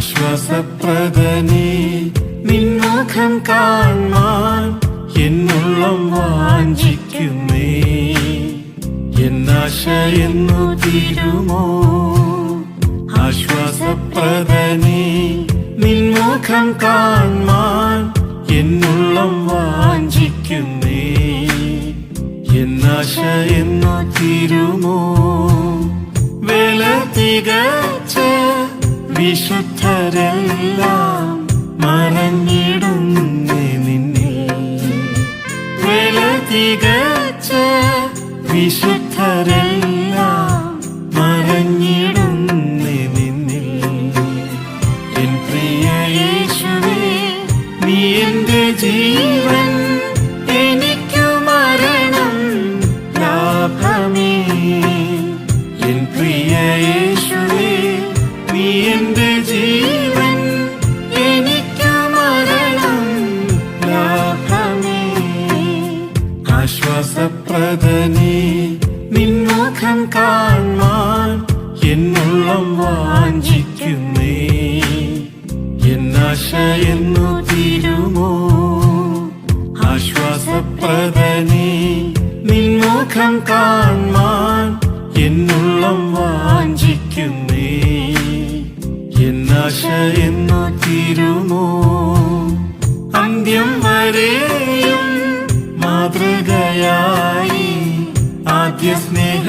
ആശ്വാസപ്രദനേ നിൻമുഖം കാൺമാൻ എന്നുള്ളം വാഞ്ചിക്കുന്നേ. എന്നാശ എന്നു തീരുമോ? ആശ്വാസപ്രദനേ നിൻമുഖം കാൺമാൻ എന്നുള്ളം വാഞ്ചിക്കുന്നേ. എന്നാശ എന്നു തീരുമോ? വേല തികച്ച വിശുദ്ധരെല്ലാം മറഞ്ഞിടുന്നേ നിന്നിൽ. വേല തികച്ച വിശുദ്ധരെല്ലാം മറഞ്ഞിടുന്നേ നിന്നിൽ. എൻ പ്രിയ യേശുവേ, നീ എന്റെ ജീവൻ, എനിക്കു മരണം ലാഭമേ. എൻ പ്രിയ യേശുവേ, നീ എന്റെ ജീവൻ, എനിക്കു മരണം ലാഭമേ. ആശ്വാസപ്രദനേ നിൻമുഖം കാൺമാൻ എന്നുള്ളം വാഞ്ചിക്കുന്നേ. എന്നാശ എന്നു തീരുമോ? ആശ്വാസപ്രദനേ നിൻമുഖം കാൺമാൻ എന്നുള്ളം വാഞ്ചിക്കുന്നേ. എന്നാശ എന്നു തീരുമോ? അന്ത്യം വരെയും മാതൃകയായി ആദ്യ സ്നേഹ